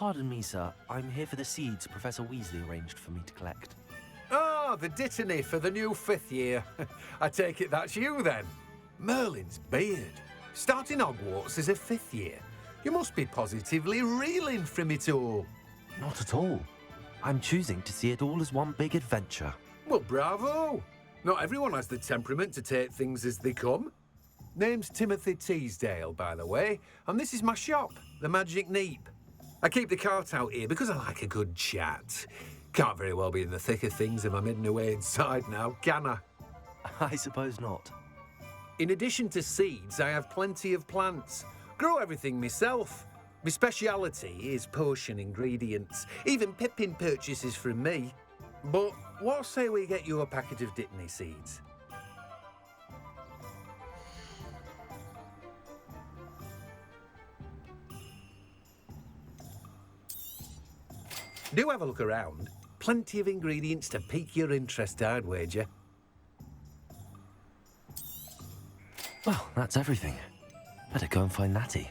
Pardon me, sir. I'm here for the seeds Professor Weasley arranged for me to collect. Ah, the dittany for the new 5th year. I take it that's you, then. Merlin's beard. Starting Hogwarts as a 5th year. You must be positively reeling from it all. Not at all. I'm choosing to see it all as one big adventure. Well, bravo. Not everyone has the temperament to take things as they come. Name's Timothy Teasdale, by the way, and this is my shop, the Magic Neep. I keep the cart out here because I like a good chat. Can't very well be in the thick of things if I'm hidden away inside now, can I? I suppose not. In addition to seeds, I have plenty of plants. Grow everything myself. My speciality is potion ingredients. Even Pippin purchases from me. But what say we get you a packet of dittany seeds? Do have a look around. Plenty of ingredients to pique your interest, I'd wager. Well, that's everything. Better go and find Natty.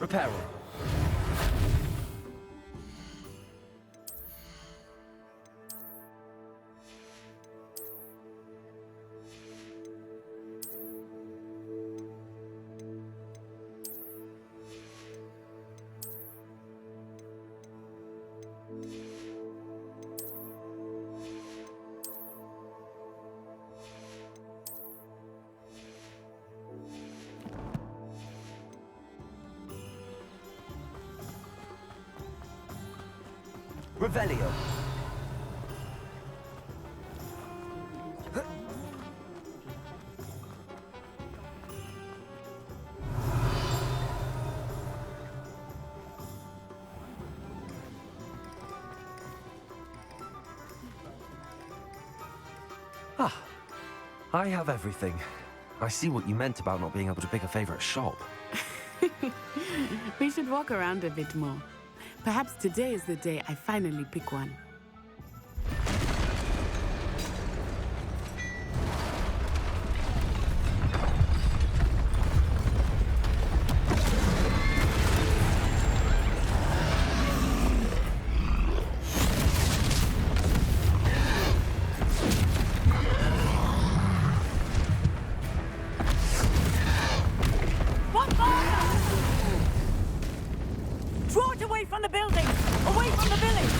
Repair room. Revelio. Ah, I have everything. I see what you meant about not being able to pick a favorite shop. We should walk around a bit more. Perhaps today is the day I finally pick one. Draw it away from the building! Away from the village!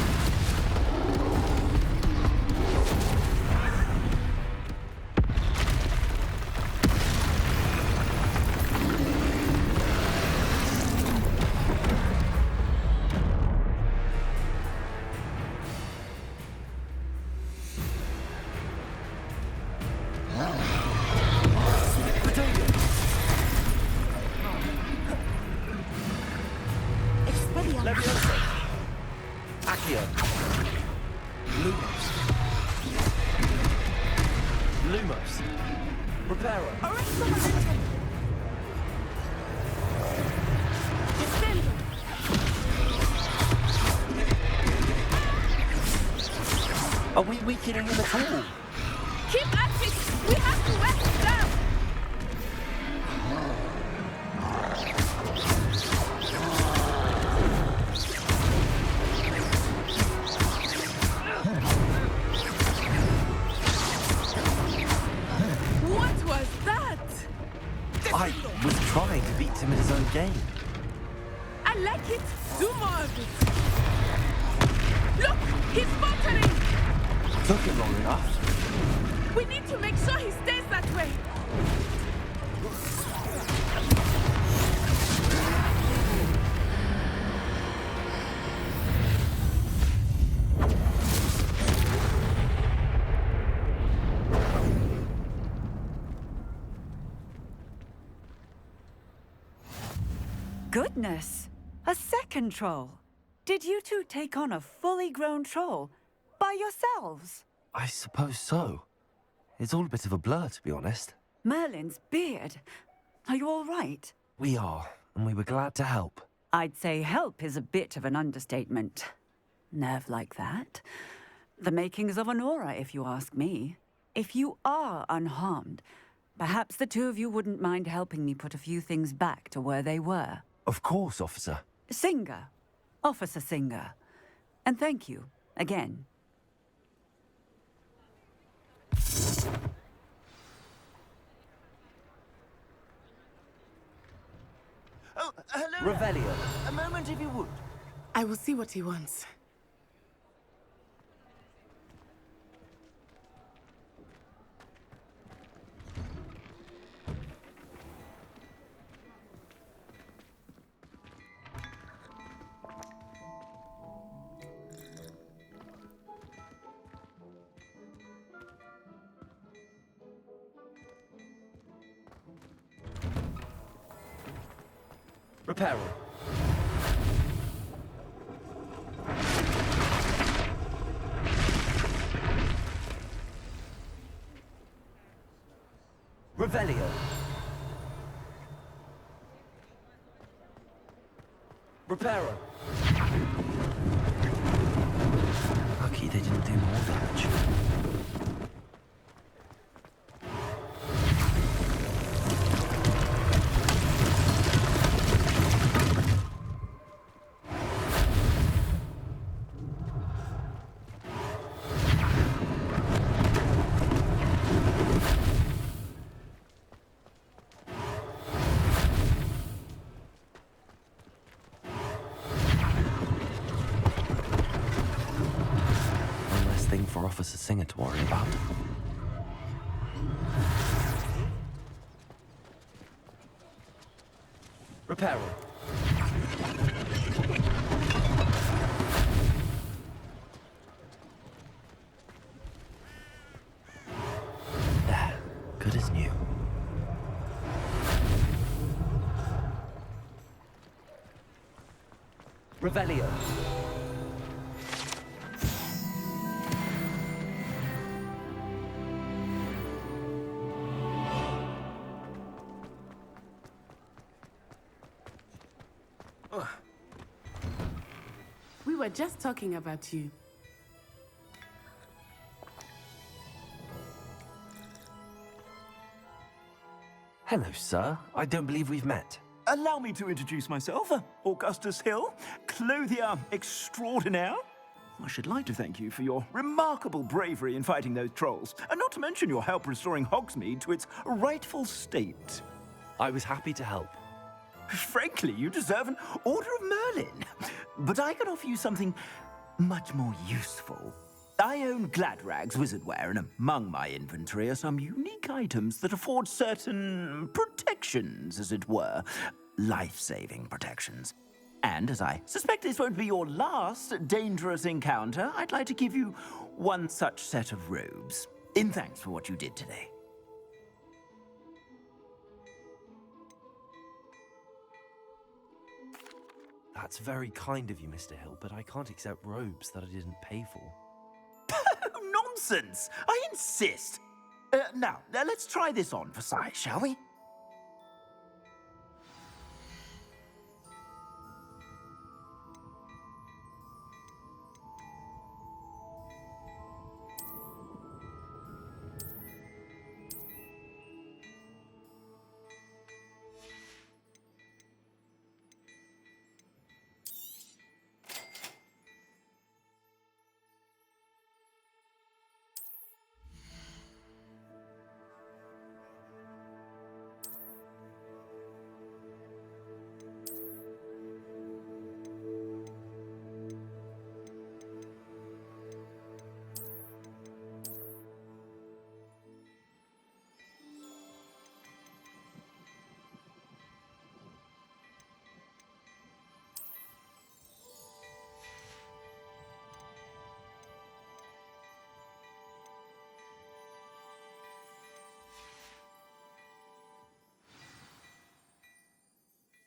Leviosa. Accio. Lumos. Lumos. Reparo. Arresto momentum! Descendo! Are we weakening him at all? Keep at it! We have to wear him down! What was that? I was trying to beat him at his own game. I like it. Do more of it. Look! He's faltering! Took him long enough. We need to make sure he stays that way. Goodness! A second troll! Did you two take on a fully grown troll by yourselves? I suppose so. It's all a bit of a blur, to be honest. Merlin's beard. Are you all right? We are, and we were glad to help. I'd say help is a bit of an understatement. Nerve like that. The makings of an aura, if you ask me. If you are unharmed, perhaps the two of you wouldn't mind helping me put a few things back to where they were. Of course, officer. Singer. Officer Singer. And thank you, again. Oh, hello. Revelio. A moment, if you would. I will see what he wants. Reparo. Revelio. Reparo. Lucky they didn't do more damage. For Officer Singer to worry about. Reparo. There, good as new. Revelio. We were just talking about you. Hello, sir. I don't believe we've met. Allow me to introduce myself, Augustus Hill, clothier extraordinaire. I should like to thank you for your remarkable bravery in fighting those trolls, and not to mention your help restoring Hogsmeade to its rightful state. I was happy to help. Frankly, you deserve an Order of Merlin. But I can offer you something much more useful. I own Gladrag's wizardware, and among my inventory are some unique items that afford certain protections, as it were. Life-saving protections. And as I suspect this won't be your last dangerous encounter, I'd like to give you one such set of robes, in thanks for what you did today. That's very kind of you, Mr. Hill, but I can't accept robes that I didn't pay for. Nonsense! I insist! Now, let's try this on for size, shall we?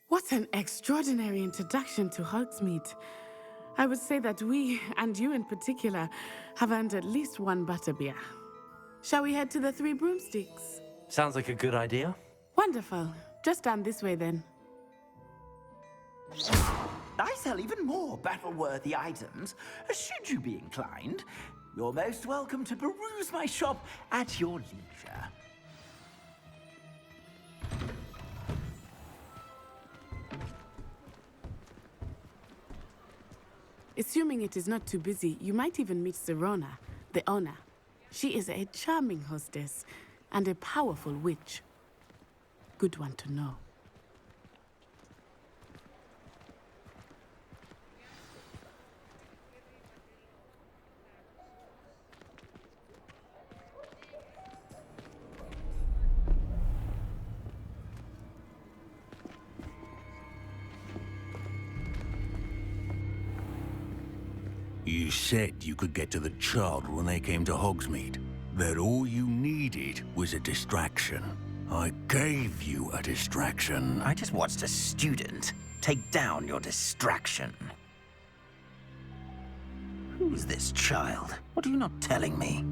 What an extraordinary introduction to Hogsmeade. I would say that we, and you in particular, have earned at least one butterbeer. Shall we head to the Three Broomsticks? Sounds like a good idea. Wonderful. Just down this way then. I sell even more battle-worthy items. Should you be inclined, you're most welcome to peruse my shop at your leisure. Assuming it is not too busy, you might even meet Sirona, the owner. She is a charming hostess and a powerful witch. Good one to know. You said you could get to the child when they came to Hogsmeade. That all you needed was a distraction. I gave you a distraction. I just watched a student take down your distraction. Who's this child? What are you not telling me?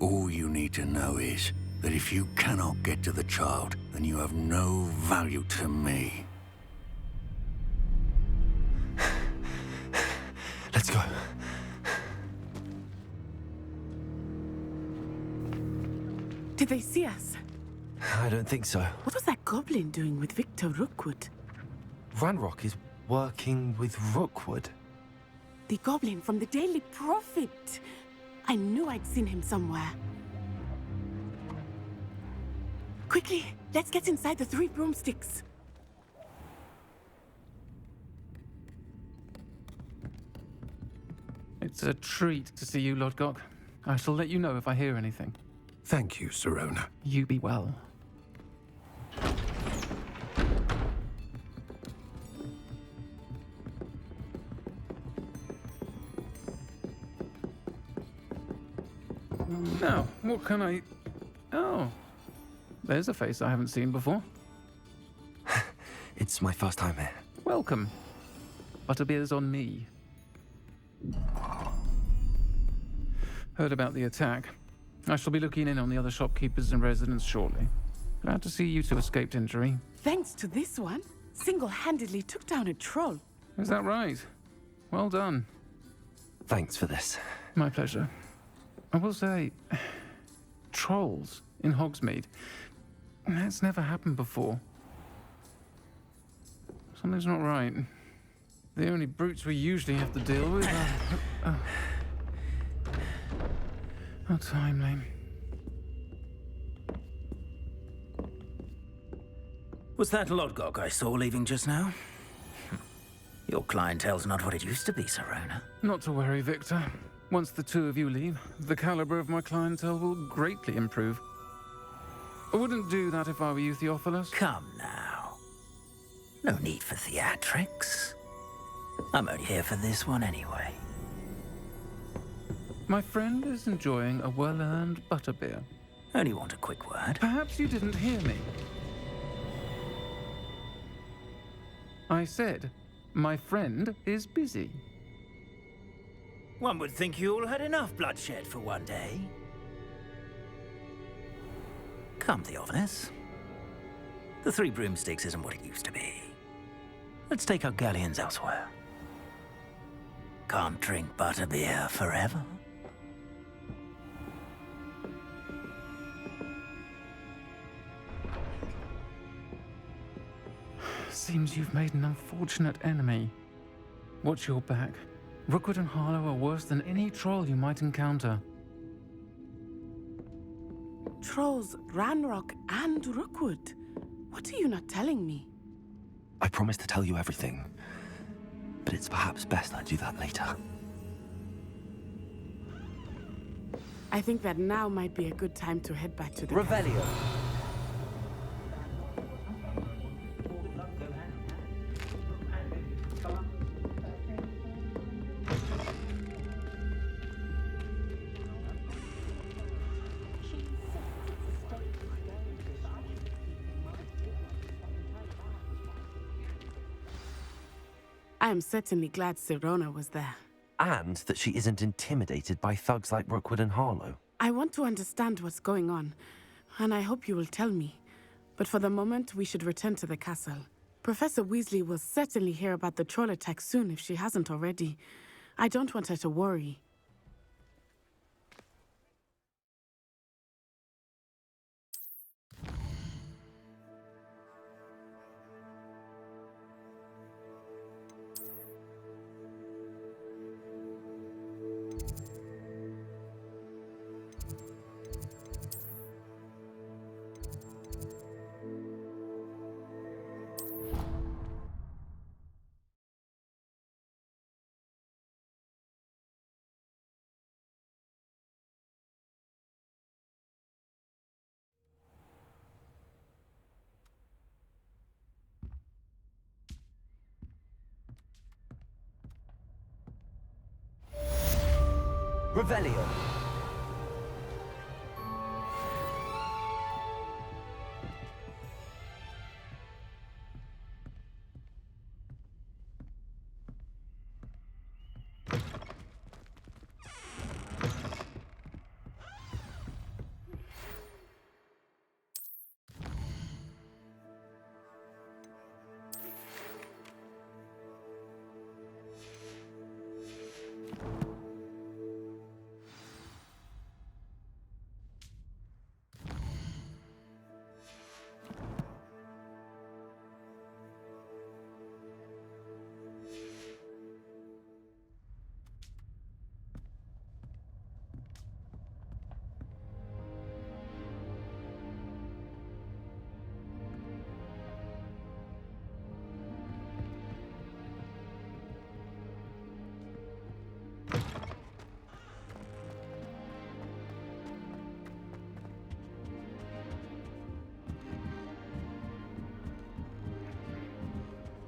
All you need to know is that if you cannot get to the child, then you have no value to me. Let's go. Did they see us? I don't think so. What was that goblin doing with Victor Rookwood? Ranrock is working with Rookwood. The goblin from the Daily Prophet. I knew I'd seen him somewhere. Quickly, let's get inside the Three Broomsticks. It's a treat to see you, Lodgok. I shall let you know if I hear anything. Thank you, Sirona. You be well. Now, what can I... Oh, there's a face I haven't seen before. It's my first time here. Welcome. Butterbeer's on me. Heard about the attack. I shall be looking in on the other shopkeepers and residents shortly. Glad to see you two escaped injury. Thanks to this one, single-handedly took down a troll. Is that right? Well done. Thanks for this. My pleasure. I will say, trolls in Hogsmeade. That's never happened before. Something's not right. The only brutes we usually have to deal with are... How timely. Was that Lodgok I saw leaving just now? Your clientele's not what it used to be, Sirona. Not to worry, Victor. Once the two of you leave, the caliber of my clientele will greatly improve. I wouldn't do that if I were you, Theophilus. Come now. No need for theatrics. I'm only here for this one anyway. My friend is enjoying a well-earned butterbeer. Only want a quick word. Perhaps you didn't hear me. I said, my friend is busy. One would think you all had enough bloodshed for one day. Come, Theophilus. The Three Broomsticks isn't what it used to be. Let's take our galleons elsewhere. Can't drink butterbeer forever. Seems you've made an unfortunate enemy. Watch your back. Rookwood and Harlow are worse than any troll you might encounter. Trolls, Ranrock, and Rookwood. What are you not telling me? I promised to tell you everything, but it's perhaps best I do that later. I think that now might be a good time to head back to the... Revelio. I am certainly glad Sirona was there. And that she isn't intimidated by thugs like Rookwood and Harlow. I want to understand what's going on, and I hope you will tell me. But for the moment, we should return to the castle. Professor Weasley will certainly hear about the troll attack soon if she hasn't already. I don't want her to worry. Revelio.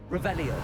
Revelio.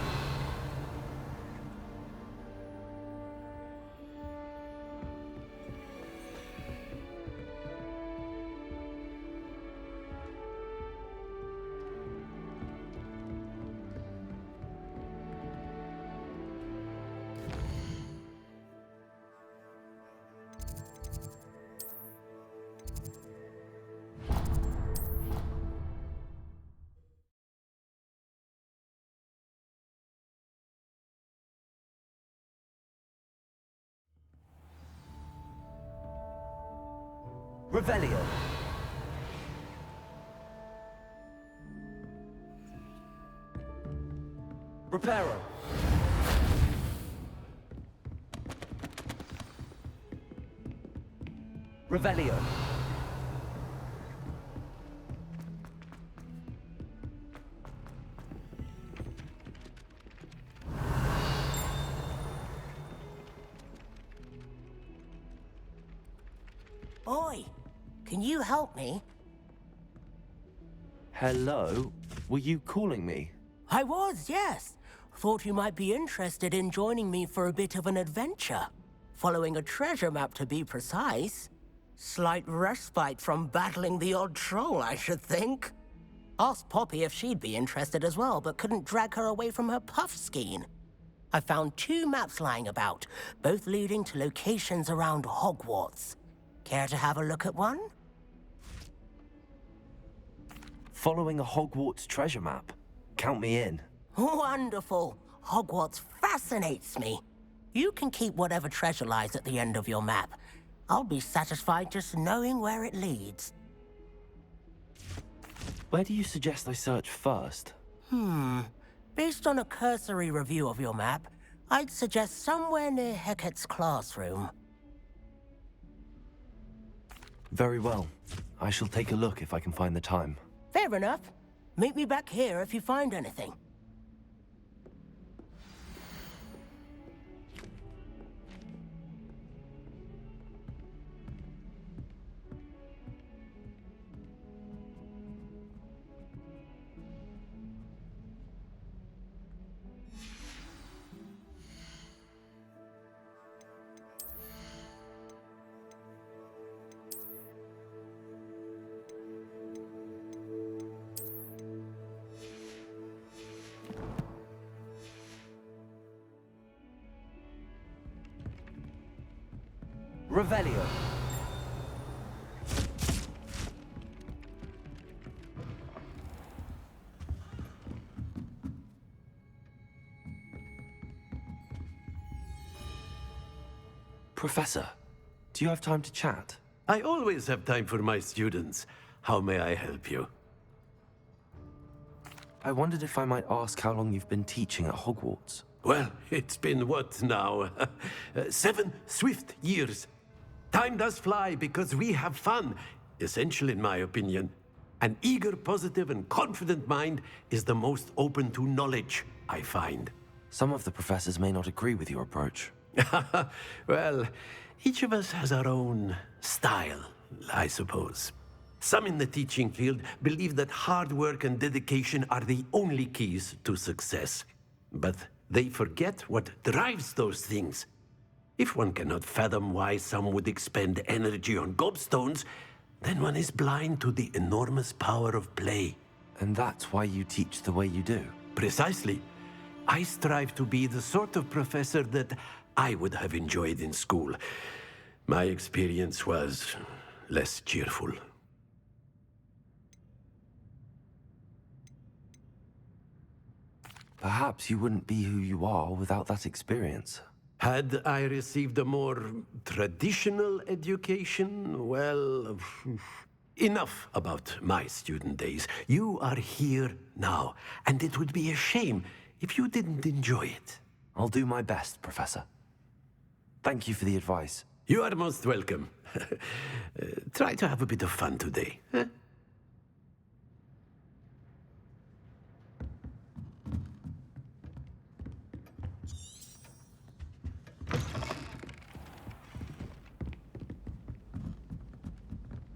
Revelio. Reparo. Revelio. Oi, can you help me? Hello? Were you calling me? I was, yes. Thought you might be interested in joining me for a bit of an adventure. Following a treasure map, to be precise. Slight respite from battling the odd troll, I should think. Asked Poppy if she'd be interested as well, but couldn't drag her away from her puffskein. I found 2 maps lying about, both leading to locations around Hogwarts. Care to have a look at one? Following a Hogwarts treasure map? Count me in. Wonderful. Hogwarts fascinates me. You can keep whatever treasure lies at the end of your map. I'll be satisfied just knowing where it leads. Where do you suggest I search first? Based on a cursory review of your map, I'd suggest somewhere near Hecat's classroom. Very well. I shall take a look if I can find the time. Fair enough. Meet me back here if you find anything. Revelio. Professor, do you have time to chat? I always have time for my students. How may I help you? I wondered if I might ask how long you've been teaching at Hogwarts. Well, it's been what now? 7 swift years. Time does fly because we have fun. Essential in my opinion. An eager, positive, and confident mind is the most open to knowledge, I find. Some of the professors may not agree with your approach. Well, each of us has our own style, I suppose. Some in the teaching field believe that hard work and dedication are the only keys to success. But they forget what drives those things. If one cannot fathom why some would expend energy on gobstones, then one is blind to the enormous power of play. And that's why you teach the way you do? Precisely. I strive to be the sort of professor that I would have enjoyed in school. My experience was less cheerful. Perhaps you wouldn't be who you are without that experience. Had I received a more traditional education, well, enough about my student days. You are here now, and it would be a shame if you didn't enjoy it. I'll do my best, Professor. Thank you for the advice. You are most welcome. Try to have a bit of fun today. Huh?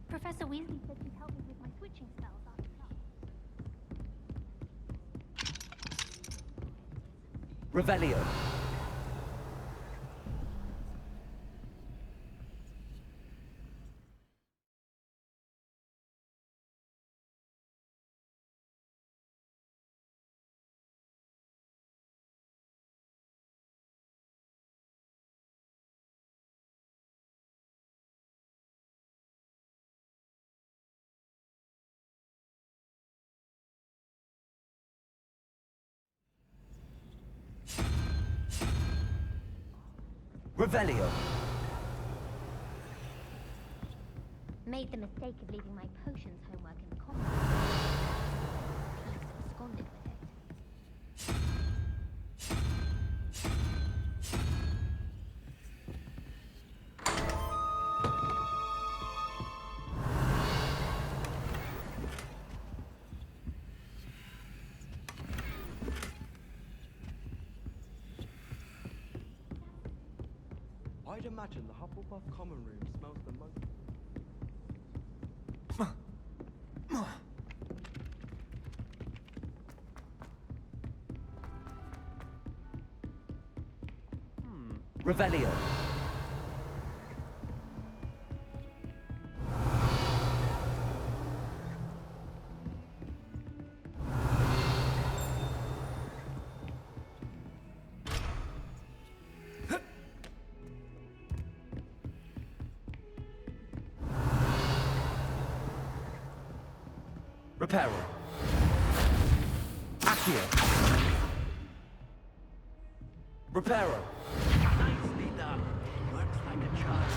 Professor Weasley said she'd help me with my switching spells after class. Revelio. Revelio. Made the mistake of leaving my potions homework in the common room. He's absconded with it. I'd imagine the Hufflepuff common room smells the most. Revelio. Reparo. Accio. Reparo. Nicely done. Works like a charm.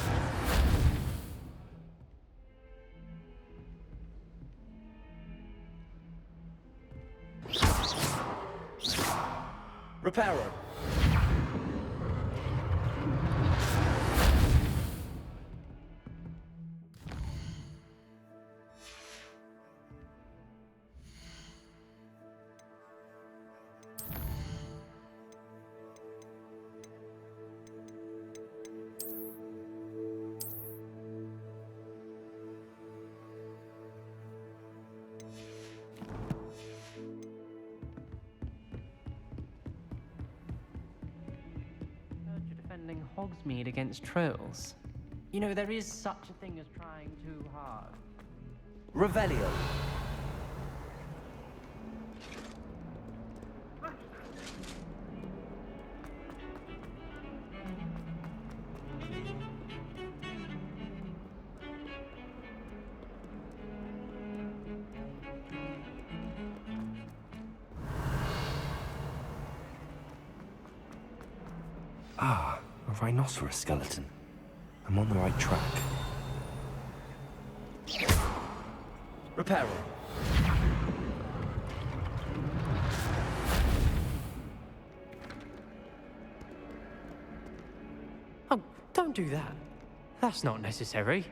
Reparo. Heard you're defending Hogsmeade against trolls. You know, there is such a thing as trying too hard. Revelio. Ah, a rhinoceros skeleton. I'm on the right track. Reparo. Oh, don't do that. That's not necessary.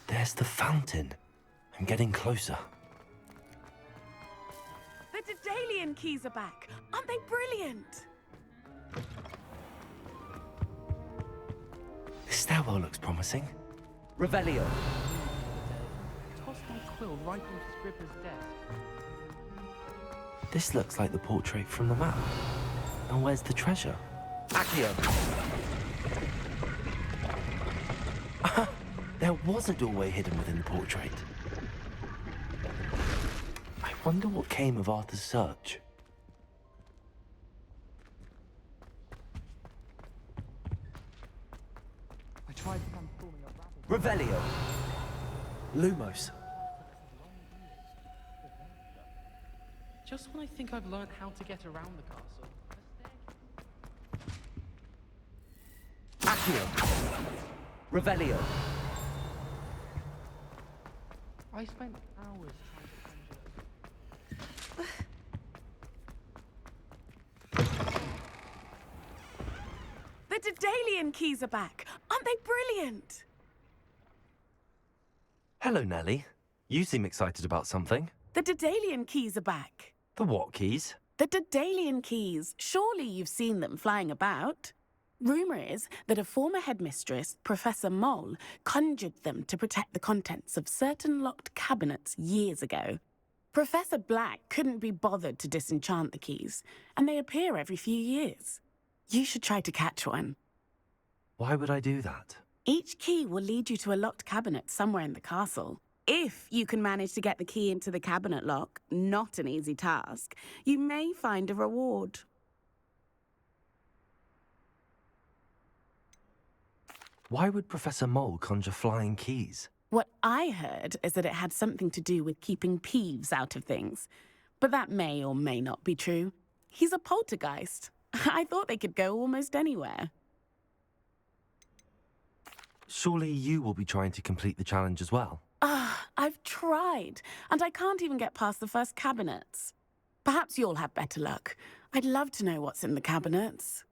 There's the fountain. I'm getting closer. The Daedalian keys are back. Aren't they brilliant? This stairwell looks promising. Revelio. Tossed my quill right onto Scribner's desk. This looks like the portrait from the map. And where's the treasure? Accio! There was a doorway hidden within the portrait. I wonder what came of Arthur's search. I tried transforming a rabbit. Revelio. Lumos. Just when I think I've learned how to get around the castle. Accio. Revelio. I spent hours trying to conjure. The Daedalian keys are back. Aren't they brilliant? Hello, Nellie. You seem excited about something. The Daedalian keys are back. The what keys? The Daedalian keys. Surely you've seen them flying about. Rumour is that a former headmistress, Professor Moll, conjured them to protect the contents of certain locked cabinets years ago. Professor Black couldn't be bothered to disenchant the keys, and they appear every few years. You should try to catch one. Why would I do that? Each key will lead you to a locked cabinet somewhere in the castle. If you can manage to get the key into the cabinet lock, not an easy task, you may find a reward. Why would Professor Mole conjure flying keys? What I heard is that it had something to do with keeping Peeves out of things. But that may or may not be true. He's a poltergeist. I thought they could go almost anywhere. Surely you will be trying to complete the challenge as well. I've tried, and I can't even get past the first cabinets. Perhaps you'll have better luck. I'd love to know what's in the cabinets.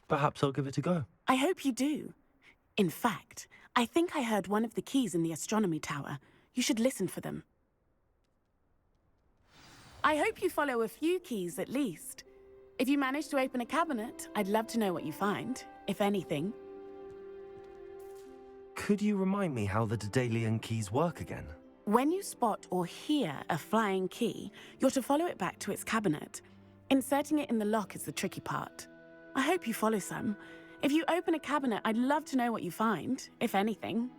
Perhaps I'll give it a go. I hope you do. In fact, I think I heard one of the keys in the astronomy tower. You should listen for them. I hope you follow a few keys at least. If you manage to open a cabinet, I'd love to know what you find, if anything. Could you remind me how the Daedalian keys work again? When you spot or hear a flying key, you're to follow it back to its cabinet. Inserting it in the lock is the tricky part. I hope you follow some. If you open a cabinet, I'd love to know what you find, if anything.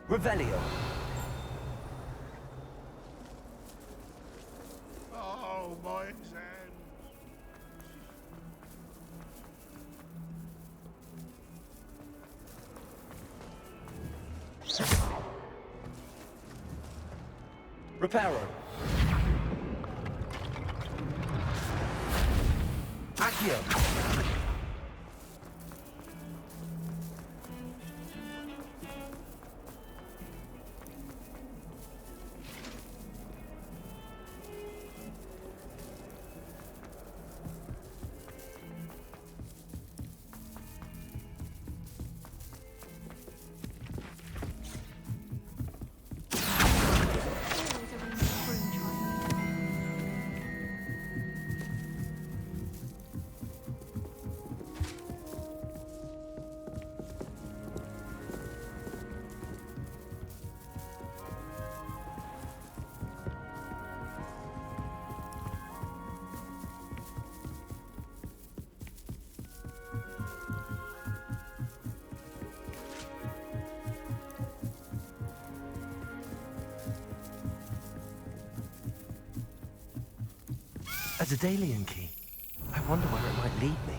Revelio. Oh, my exam. Reparo. Accio. Daedalian key. I wonder where it might lead me.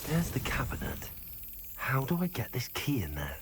There's the cabinet. How do I get this key in there?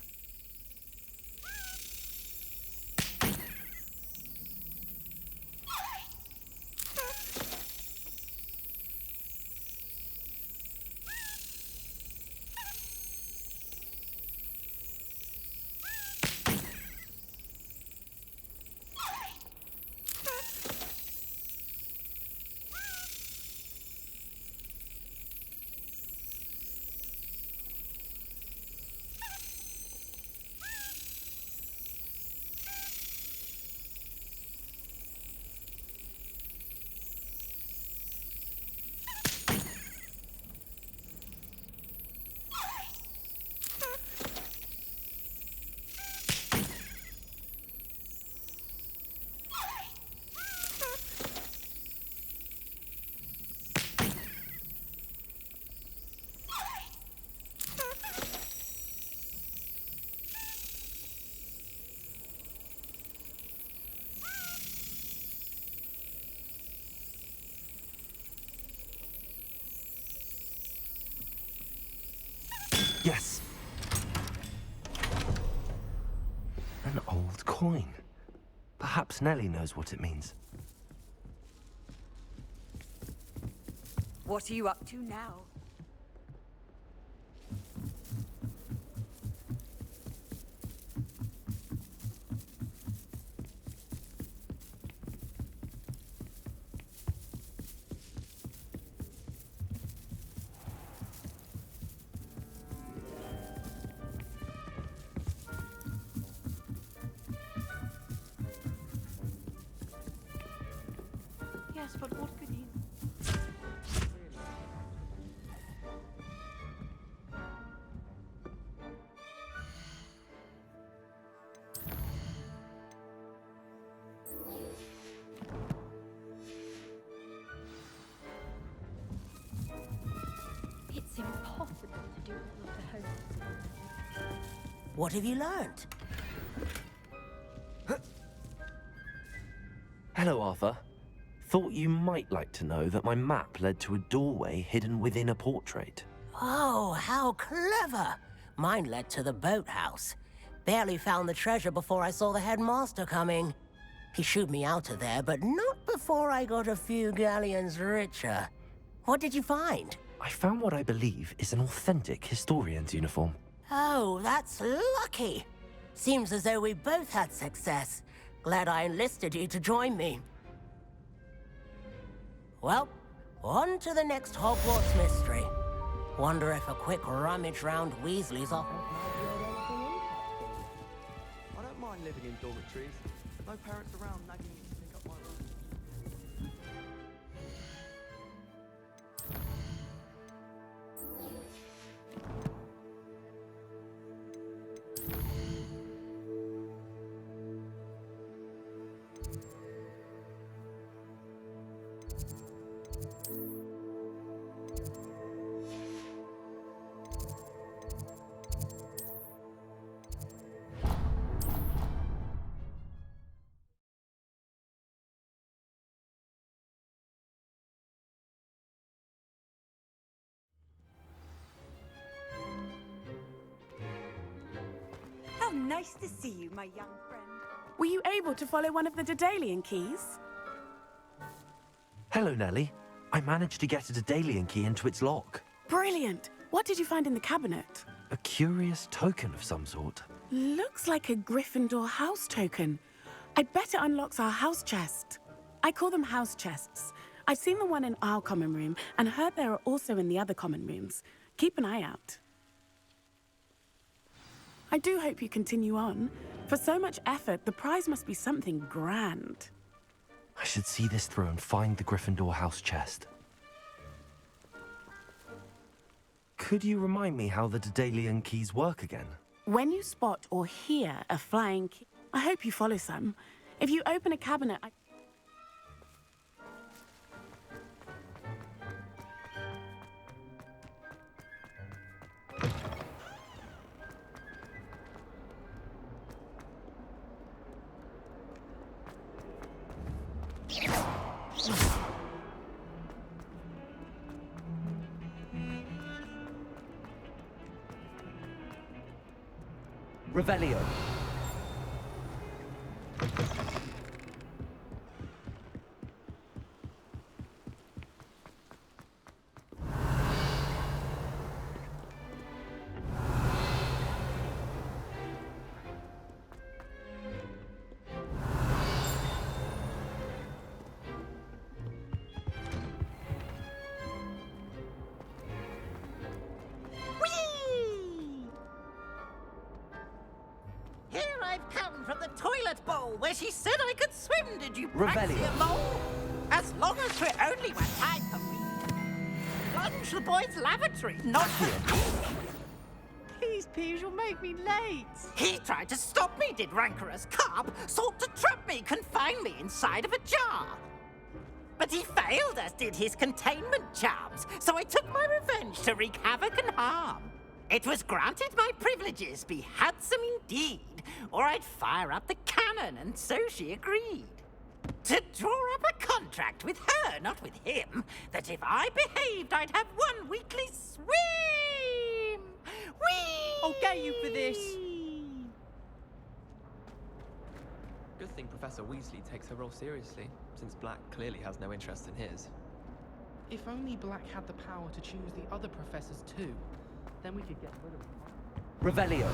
Yes. An old coin. Perhaps Nellie knows what it means. What are you up to now? Yes, but what could you... It's impossible to do all of the homework. What have you learned? Hello, Arthur. Thought you might like to know that my map led to a doorway hidden within a portrait. Oh, how clever! Mine led to the boathouse. Barely found the treasure before I saw the headmaster coming. He shooed me out of there, but not before I got a few galleons richer. What did you find? I found what I believe is an authentic historian's uniform. Oh, that's lucky. Seems as though we both had success. Glad I enlisted you to join me. Well, on to the next Hogwarts mystery. Wonder if a quick rummage round Weasley's office might yield anything interesting. I don't mind living in dormitories. No parents around nagging me to pick up my room. How nice to see you, my young friend. Were you able to follow one of the Daedalian keys? Hello, Nellie. I managed to get a Daedalian key into its lock. Brilliant! What did you find in the cabinet? A curious token of some sort. Looks like a Gryffindor house token. I bet it unlocks our house chest. I call them house chests. I've seen the one in our common room and heard there are also in the other common rooms. Keep an eye out. I do hope you continue on. For so much effort, the prize must be something grand. I should see this through and find the Gryffindor house chest. Could you remind me how the Daedalian keys work again? When you spot or hear a flying key, I hope you follow some. If you open a cabinet, Revelio. Here I've come from the toilet bowl where she said I could swim, did you Revelio. mole? As long as we're only one time per week. Plunge the boys' lavatory, not the... Please, Peeves, you'll make me late. He tried to stop me, did rancorous carp, sought to trap me, confine me inside of a jar. But he failed, as did his containment charms, so I took my revenge to wreak havoc and harm. It was granted my privileges be handsome indeed, or I'd fire up the cannon, and so she agreed. To draw up a contract with her, not with him, that if I behaved, I'd have one weekly swim! Whee! I'll get you for this! Good thing Professor Weasley takes her role seriously, since Black clearly has no interest in his. If only Black had the power to choose the other professors too, then we could get rid of him. Revelio.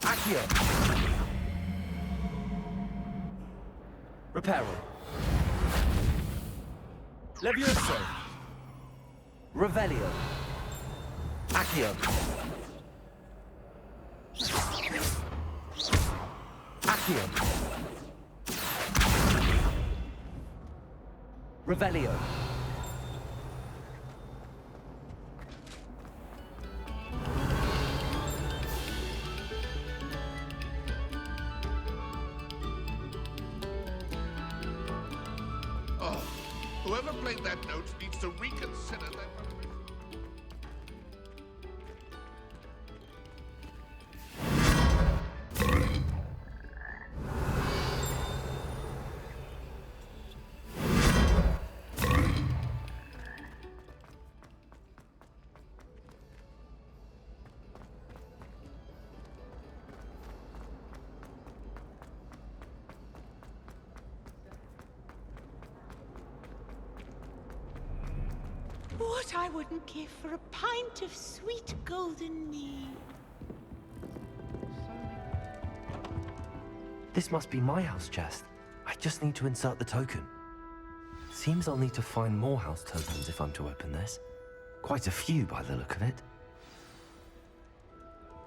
Accio. Reparo. Levioso. Revelio. Accio. Accio. Revelio. Oh, whoever played that note needs to reconsider their... What I wouldn't give for a pint of sweet golden mead. This must be my house chest. I just need to insert the token. Seems I'll need to find more house tokens if I'm to open this. Quite a few by the look of it.